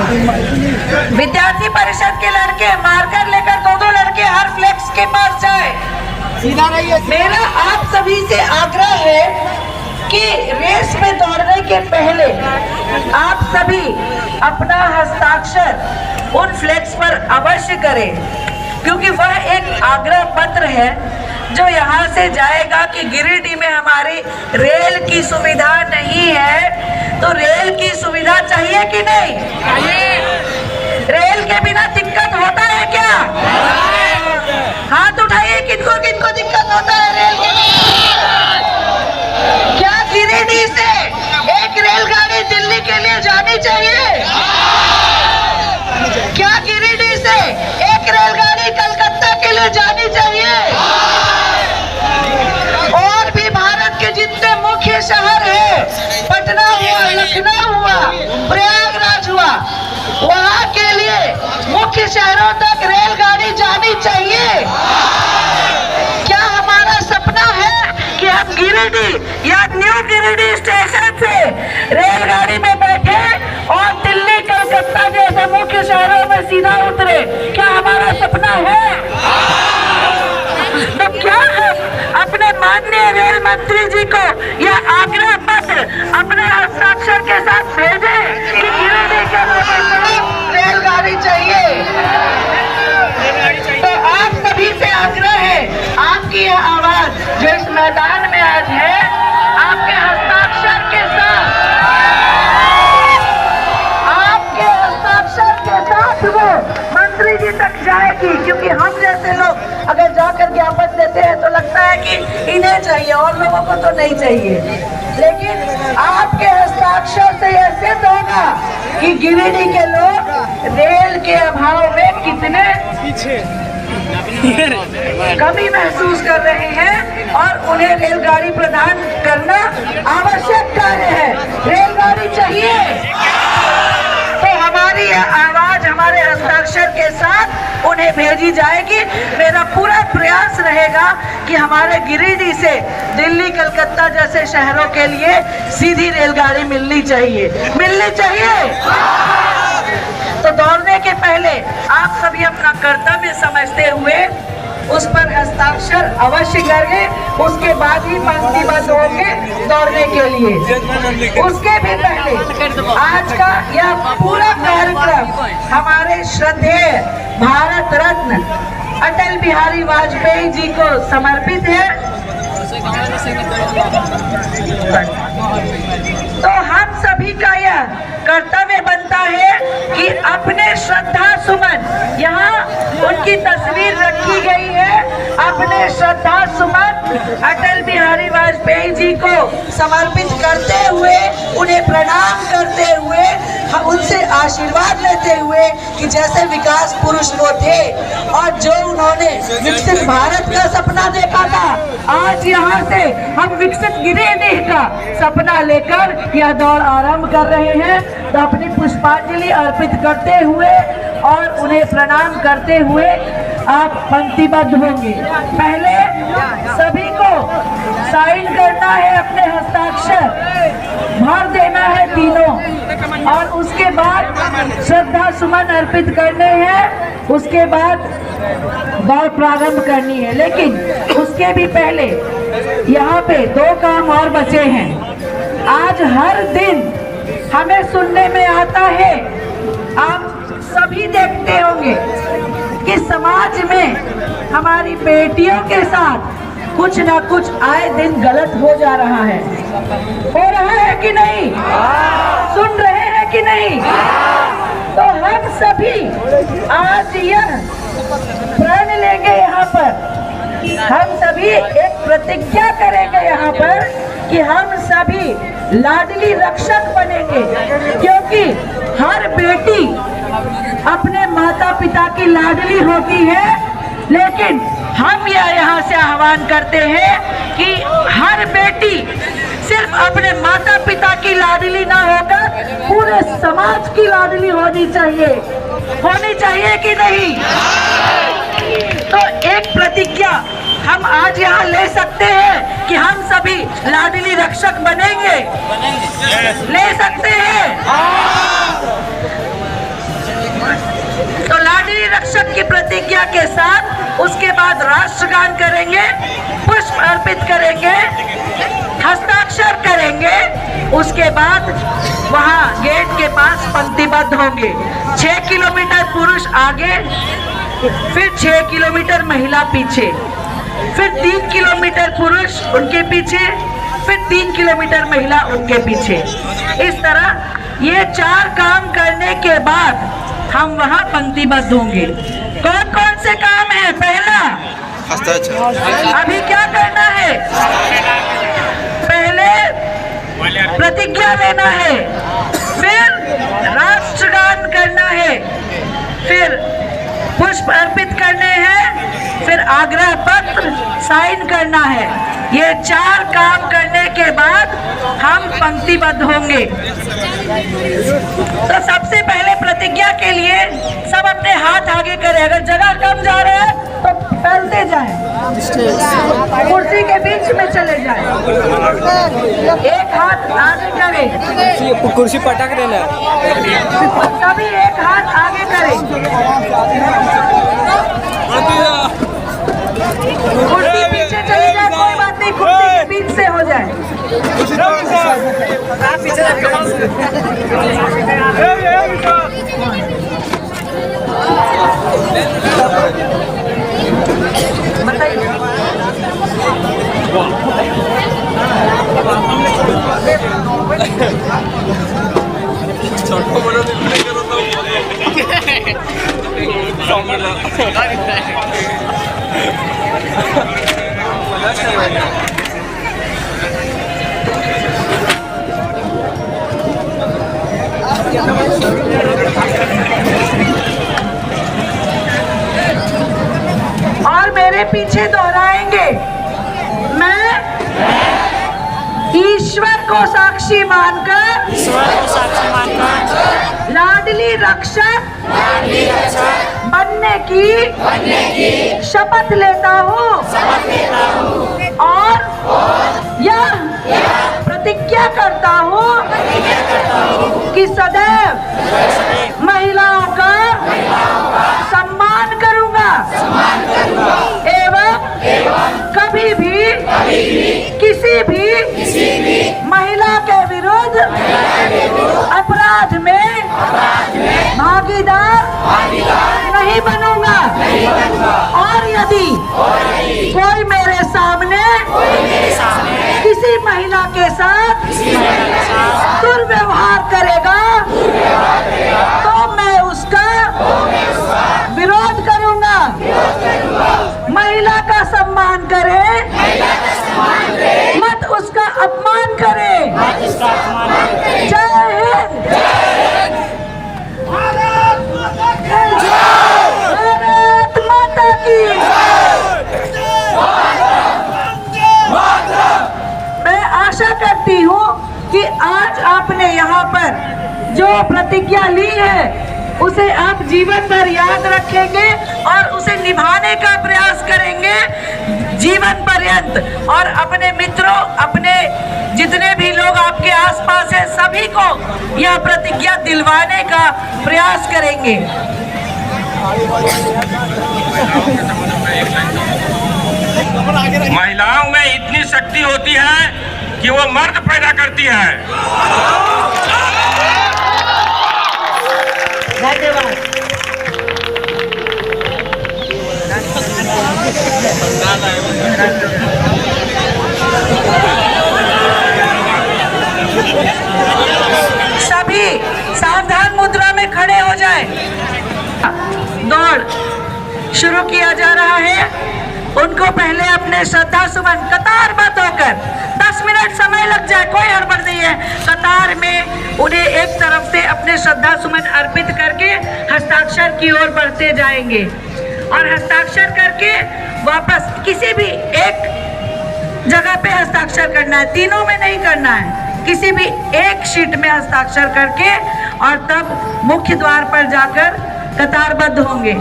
विद्यार्थी परिषद के लड़के मार्कर लेकर दो लड़के हर फ्लेक्स के पास जाए। सीधा रहिए। मेरा आप सभी से आग्रह है कि रेस में दौड़ने के पहले आप सभी अपना हस्ताक्षर उन फ्लेक्स पर अवश्य करें, क्योंकि वह एक आग्रह पत्र है जो यहाँ से जाएगा कि गिरिडीह में हमारी रेल की सुविधा नहीं है, तो रेल की सुविधा चाहिए कि नहीं? रेल के बिना दिक्कत होता है क्या? हाथ उठाइए, किनको किनको दिक्कत होता है रेल के बिना? क्या गिरिडीह से एक रेलगाड़ी दिल्ली के लिए जानी चाहिए? क्या गिरिडीह से एक रेलगाड़ी कलकत्ता के लिए जानी चाहिए? और भी भारत के जितने मुख्य शहर है, पटना हुआ, लखनऊ हुआ, प्रयागराज हुआ, वहाँ के लिए मुख्य शहरों तक रेलगाड़ी जानी चाहिए। क्या हमारा सपना है कि हम गिरिडीह या न्यू गिरिडीह स्टेशन से रेलगाड़ी में बैठे और दिल्ली कलकत्ता जैसे मुख्य शहरों में सीधा उतरे? क्या हमारा सपना है? तो क्या हम अपने माननीय रेल मंत्री जी को यह आग्रह पत्र अपने हस्ताक्षर के साथ भेजें कि गिरिडीह के लोगों को रेलगाड़ी चाहिए? तो आप सभी से आग्रह है, आपकी यह आवाज जो इस मैदान में आज है, आपके हस्ताक्षर के साथ, वो मंत्री जी तक जाएगी। क्योंकि हम जैसे लोग अगर जाकर ज्ञापन देते हैं तो लगता है कि इन्हें चाहिए और लोगों को तो नहीं चाहिए, लेकिन आपके हस्ताक्षर से यह सिद्ध होगा कि गिरिडीह के लोग रेल के अभाव में कितने कमी महसूस कर रहे हैं और उन्हें रेलगाड़ी प्रदान करना आवश्यक कार्य है। रेलगाड़ी चाहिए, तो हमारी यह आवाज हमारे हस्ताक्षर के साथ उन्हें भेजी जाएगी। मेरा पूरा प्रयास रहेगा कि हमारे गिरिडीह से दिल्ली कलकत्ता जैसे शहरों के लिए सीधी रेलगाड़ी मिलनी चाहिए, मिलनी चाहिए। तो दौड़ने के पहले आप सभी अपना कर्तव्य समझते हुए उस पर हस्ताक्षर अवश्य करें, उसके बाद ही पंक्तिबद्ध होंगे दौड़ने के लिए। उसके भी पहले आज का यह पूरा कार्यक्रम हमारे श्रद्धेय भारत रत्न अटल बिहारी वाजपेयी जी को समर्पित है। तो हम सभी का यह कर्तव्य बनता है कि अपने श्रद्धा सुमन, यहाँ उनकी तस्वीर रखी गई है, अपने श्रद्धा सुमन अटल बिहारी वाजपेयी जी को समर्पित करते हुए, उन्हें प्रणाम करते हुए, उनसे आशीर्वाद लेते हुए कि जैसे विकास पुरुष वो थे और जो उन्होंने विकसित भारत का सपना देखा था, आज यहाँ से हम विकसित गिरिडीह का सपना लेकर यह दौड़ आरंभ कर रहे हैं। तो अपनी पुष्पांजलि अर्पित करते हुए और उन्हें प्रणाम करते हुए आप पंक्तिबद्ध होंगे। पहले सभी को साइन करना है, अपने हस्ताक्षर भर देना है तीनों, और उसके बाद श्रद्धा सुमन अर्पित करने हैं, उसके बाद दौड़ प्रारंभ करनी है। लेकिन उसके भी पहले यहाँ पे दो काम और बचे हैं। आज हर दिन हमें सुनने में आता है, आप सभी देखते होंगे कि समाज में हमारी बेटियों के साथ कुछ ना कुछ आए दिन गलत हो जा रहा है। हो रहा है कि नहीं? सुन रहे हैं कि नहीं? तो हम सभी आज यह प्रण लेंगे, यहाँ पर हम सभी एक प्रतिज्ञा करेंगे यहाँ पर कि हम सभी लाडली रक्षक बनेंगे, क्योंकि हर बेटी अपने माता पिता की लाडली होती है। लेकिन हम यहाँ से आह्वान करते हैं कि हर बेटी सिर्फ अपने माता पिता की लाडली ना होकर पूरे समाज की लाडली होनी चाहिए कि नहीं? तो एक प्रतिज्ञा हम आज यहाँ ले सकते हैं कि हम सभी लाडली रक्षक बनेंगे, ले सकते हैं। दशक की प्रतिज्ञा के साथ उसके बाद राष्ट्रगान करेंगे, पुष्प अर्पित करेंगे, हस्ताक्षर करेंगे। उसके बाद वहां गेट के पास पंक्तिबद्ध होंगे। 6 किलोमीटर पुरुष आगे, फिर 6 किलोमीटर महिला पीछे, फिर 3 किलोमीटर पुरुष उनके पीछे, फिर 3 किलोमीटर महिला उनके पीछे। इस तरह ये 4 काम करने के बाद हम वहां पंक्तिबद्ध होंगे। कौन कौन से काम है? पहला, अभी क्या करना है? पहले प्रतिज्ञा लेना है, फिर राष्ट्रगान करना है, फिर पुष्प अर्पित करने हैं, फिर आग्रह पत्र साइन करना है। ये 4 काम करने के बाद हम पंक्तिबद्ध होंगे। तो सबसे पहले प्रतिज्ञा के लिए सब अपने हाथ आगे करें। अगर जगह कम जा रहा है तो फैलते जाएं, कुर्सी के बीच में चले जाएं। एक हाथ आगे करें, कुर्सी पटक देना। सभी एक हाथ आगे करें। कुर्सी पीछे चली जाए, कोई बात नहीं, कुर्सी के बीच से हो जाए। और मेरे पीछे दोहराएंगे। मैं ईश्वर को साक्षी मानकर लाडली रक्षक बनने की शपथ लेता हूँ और यह प्रतिज्ञा करता हूँ कि सदैव महिलाओं का सम्मान करूंगा एवं कभी भी किसी भी महिला के विरुद्ध अपराध में भागीदार नहीं बनूंगा। और यदि कोई मेरे सामने किसी महिला के साथ दुर्व्यवहार करेगा तो मैं उसका विरोध करूंगा। महिला का सम्मान करे, मत उसका अपमान करे। जय हिंद। भारत माता की। मैं आशा करती हूँ कि आज आपने यहाँ पर जो प्रतिज्ञा ली है उसे आप जीवन भर याद रखेंगे और उसे निभाने का प्रयास करेंगे जीवन पर्यंत। और अपने मित्रों, अपने जितने भी लोग आपके आसपास हैं, सभी को यह प्रतिज्ञा दिलवाने का प्रयास करेंगे। महिलाओं में इतनी शक्ति होती है कि वो मर्द पैदा करती है। धन्यवाद। सभी सावधान मुद्रा में खड़े हो जाएं। दौड़ शुरू किया जा रहा है। उनको पहले अपने श्रद्धा सुमन कतारबद्ध होकर 10 मिनट समय लग जाए, कोई हड़बड़ नहीं है। कतार में उन्हें एक तरफ से अपने श्रद्धा सुमन अर्पित करके हस्ताक्षर की ओर बढ़ते जाएंगे और हस्ताक्षर करके वापस किसी भी एक जगह पे हस्ताक्षर करना है, तीनों में नहीं करना है, किसी भी एक शीट में हस्ताक्षर करके और तब मुख्य द्वार पर जाकर कतारबद्ध होंगे।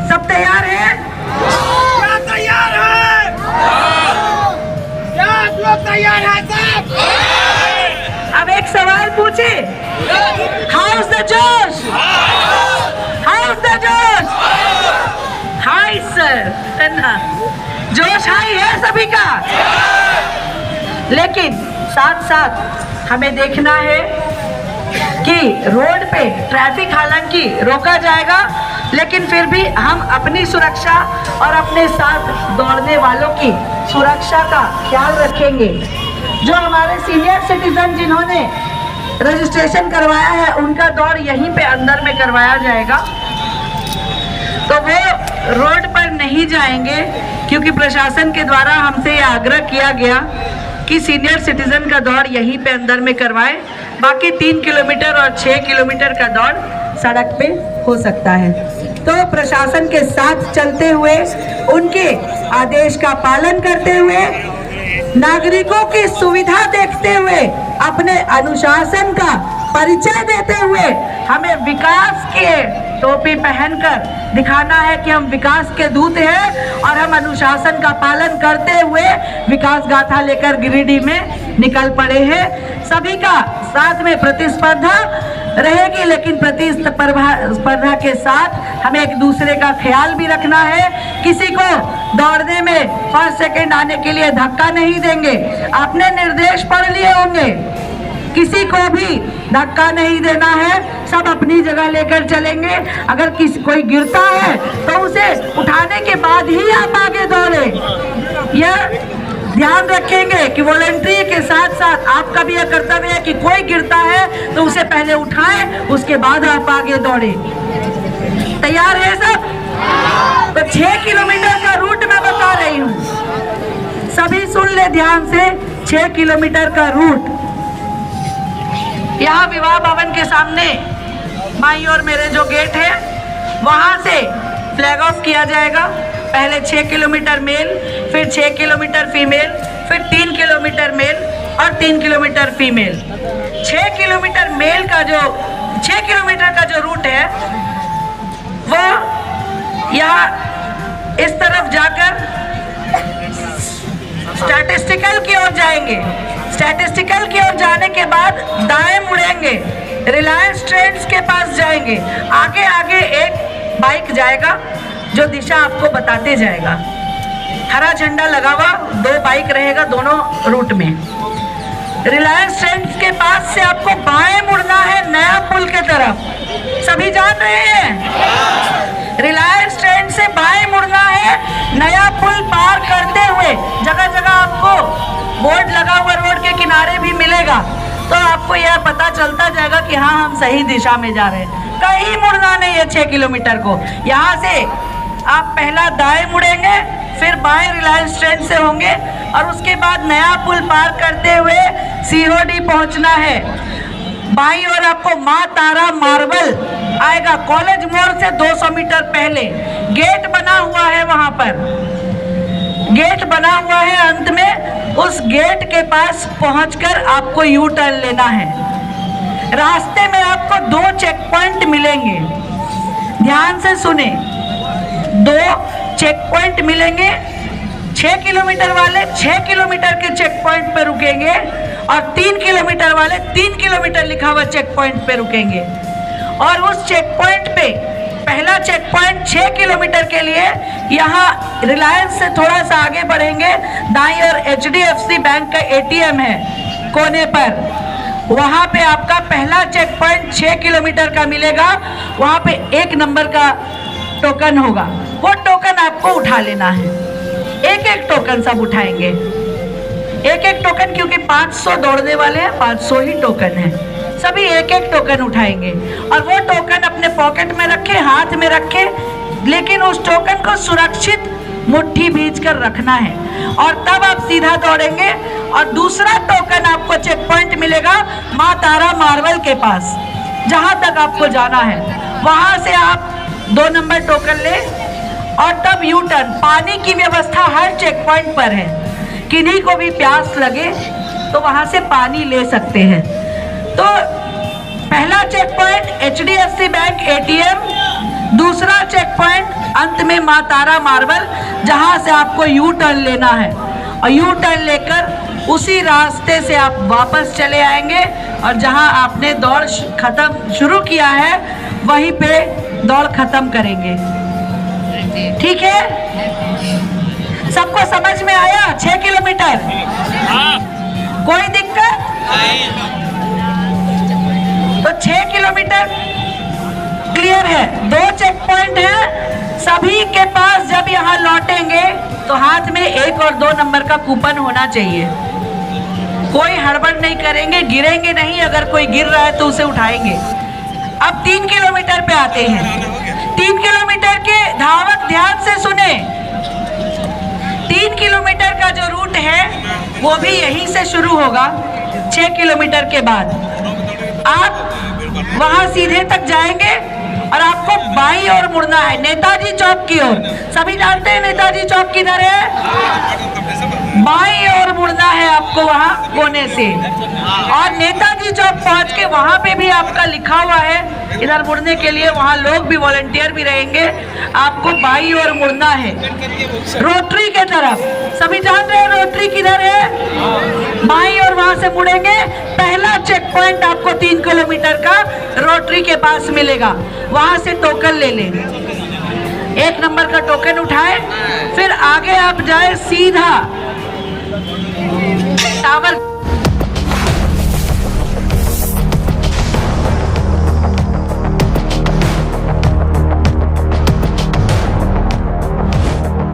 सब तैयार हैं? क्या तैयार है? क्या आप लोग तैयार हैं सब? अब एक सवाल पूछे, हाउ इज द जोश? हाउ इज द जोश? लेकिन साथ साथ हमें देखना है कि रोड पे ट्रैफिक हालांकि रोका जाएगा, लेकिन फिर भी हम अपनी सुरक्षा और अपने साथ दौड़ने वालों की सुरक्षा का ख्याल रखेंगे। जो हमारे सीनियर सिटीजन जिन्होंने रजिस्ट्रेशन करवाया है उनका दौड़ यहीं पे अंदर में करवाया जाएगा, तो वो रोड पर नहीं जाएंगे, क्योंकि प्रशासन के द्वारा हमसे ये आग्रह किया गया कि सीनियर सिटीजन का दौड़ यहीं पे अंदर में करवाएं। बाकी 3 किलोमीटर और 6 किलोमीटर का दौड़ सड़क पे हो सकता है। तो प्रशासन के साथ चलते हुए, उनके आदेश का पालन करते हुए, नागरिकों की सुविधा देखते हुए, अपने अनुशासन का परिचय देते हुए हमें विकास के टोपी पहनकर दिखाना है कि हम विकास के दूत हैं और हम अनुशासन का पालन करते हुए विकास गाथा लेकर गिरिडीह में निकल पड़े हैं। सभी का साथ में प्रतिस्पर्धा रहेगी, लेकिन प्रतिस्पर्धा के साथ हमें एक दूसरे का ख्याल भी रखना है। किसी को दौड़ने में फर्स्ट सेकंड आने के लिए धक्का नहीं देंगे। आपने निर्देश पढ़ लिए होंगे, किसी को भी धक्का नहीं देना है, सब अपनी जगह लेकर चलेंगे। अगर कोई गिरता है तो उसे उठाने के बाद ही आप आगे दौड़े। यह ध्यान रखेंगे कि वॉलंटरी के साथ साथ आपका भी यह कर्तव्य है कि कोई गिरता है तो उसे पहले उठाएं, उसके बाद आप आगे दौड़े। तैयार है सब? तो 6 किलोमीटर का रूट मैं बता रही हूँ, सभी सुन ले ध्यान से। 6 किलोमीटर का रूट यहाँ विवाह भवन के सामने बाईं ओर मेरे जो गेट है वहाँ से फ्लैग ऑफ किया जाएगा। पहले 6 किलोमीटर मेल, फिर 6 किलोमीटर फीमेल, फिर 3 किलोमीटर मेल और 3 किलोमीटर फीमेल। 6 किलोमीटर मेल का जो 6 किलोमीटर का जो रूट है वो यहाँ इस तरफ जाकर स्टैटिस्टिकल की ओर जाएंगे। स्टैटिस्टिकल की ओर जाने के बाद दाएं मुड़ेंगे, रिलायंस ट्रेंड्स के पास जाएंगे। आगे आगे एक बाइक जाएगा जो दिशा आपको बताते जाएगा। हरा झंडा लगा हुआ 2 बाइक रहेगा दोनों रूट में। रिलायंस ट्रेंड्स के पास से आपको बाएं मुड़ना है नया पुल के तरफ। सभी जान रहे हैं? रिलायंस ट्रेंड से बाएं मुड़ना है, नया पुल पार करते हुए। जगह जगह आपको बोर्ड लगा हुआ रोड के किनारे भी मिलेगा, तो आपको यह पता चलता जाएगा कि हाँ हम सही दिशा में जा रहे हैं। कहीं मुड़ना नहीं है 6 किलोमीटर को। यहाँ से आप पहला दाएं मुड़ेंगे, फिर बाएं रिलायंस ट्रेंड से होंगे और उसके बाद नया पुल पार करते हुए सीओडी पहुंचना है। बाईं ओर आपको माँ तारा मार्बल आएगा, कॉलेज मोड़ से 200 मीटर पहले गेट बना हुआ है। वहां पर गेट बना हुआ है, अंत में उस गेट के पास पहुंचकर आपको यू टर्न लेना है। रास्ते में आपको 2 चेक पॉइंट मिलेंगे, ध्यान से सुने। 2 चेक पॉइंट मिलेंगे। 6 किलोमीटर वाले 6 किलोमीटर के चेक पॉइंट पे रुकेंगे और 3 किलोमीटर वाले 3 किलोमीटर लिखा हुआ चेक पॉइंट पे रुकेंगे। और उस चेक पॉइंट पे पहला चेक पॉइंट 6 किलोमीटर के लिए यहाँ रिलायंस से थोड़ा सा आगे बढ़ेंगे, दाईं ओर HDFC बैंक का ATM है कोने पर। वहाँ पे आपका पहला चेक पॉइंट 6 किलोमीटर का मिलेगा। वहाँ पे 1 नंबर का टोकन होगा, वो टोकन आपको उठा लेना है। एक एक टोकन सब उठाएंगे, एक एक टोकन, क्योंकि 500 दौड़ने वाले हैं, 500 ही टोकन है। सभी एक एक टोकन उठाएंगे और वो टोकन अपने पॉकेट में रखे, हाथ में रखे, लेकिन उस टोकन को सुरक्षित मुट्ठी भींच कर रखना है और तब आप सीधा दौड़ेंगे। और दूसरा टोकन आपको चेक पॉइंट मिलेगा माँ तारा मार्बल के पास, जहां तक आपको जाना है। वहां से आप 2 नंबर टोकन ले और तब यू टर्न। पानी की व्यवस्था हर चेक पॉइंट पर है, किन्हीं को भी प्यास लगे तो वहां से पानी ले सकते हैं। तो पहला check point HDFC bank ATM, दूसरा चेक पॉइंट अंत में माँ तारा मार्बल, जहां से आपको यू टर्न लेना है। और यू टर्न लेकर उसी रास्ते से आप वापस चले आएंगे और जहां आपने दौड़ खत्म शुरू किया है वहीं पे दौड़ खत्म करेंगे। ठीक है? सबको समझ में आया? 6 किलोमीटर कोई दिक्कत? तो 6 किलोमीटर क्लियर है। 2 चेक पॉइंट है, सभी के पास जब यहाँ लौटेंगे तो हाथ में 1 और 2 नंबर का कूपन होना चाहिए। कोई हड़बड़ नहीं करेंगे, गिरेंगे नहीं, अगर कोई गिर रहा है तो उसे उठाएंगे। अब 3 किलोमीटर पे आते हैं। 3 किलोमीटर के धावक ध्यान से सुने। 3 किलोमीटर का जो रूट है वो भी यहीं से शुरू होगा। 6 किलोमीटर के बाद आप वहां सीधे तक जाएंगे और आपको बाईं ओर मुड़ना है, नेताजी चौक की ओर। सभी जानते हैं नेताजी चौक किधर है? बाईं ओर मुड़ना है आपको वहां कोने से, और नेताजी चौक पहुंच के वहां पे भी आपका लिखा हुआ है इधर मुड़ने के लिए। वहां लोग भी, वॉलंटियर भी रहेंगे। आपको बाईं ओर मुड़ना है रोटरी के तरफ। सभी जान रहे हैं रोटरी किधर है? बाईं ओर वहां से मुड़ेंगे। पहला चेक पॉइंट आपको 3 किलोमीटर का रोटरी के पास मिलेगा, वहां से टोकन ले लें। 1 नंबर का टोकन उठाए, फिर आगे आप जाए सीधा टावर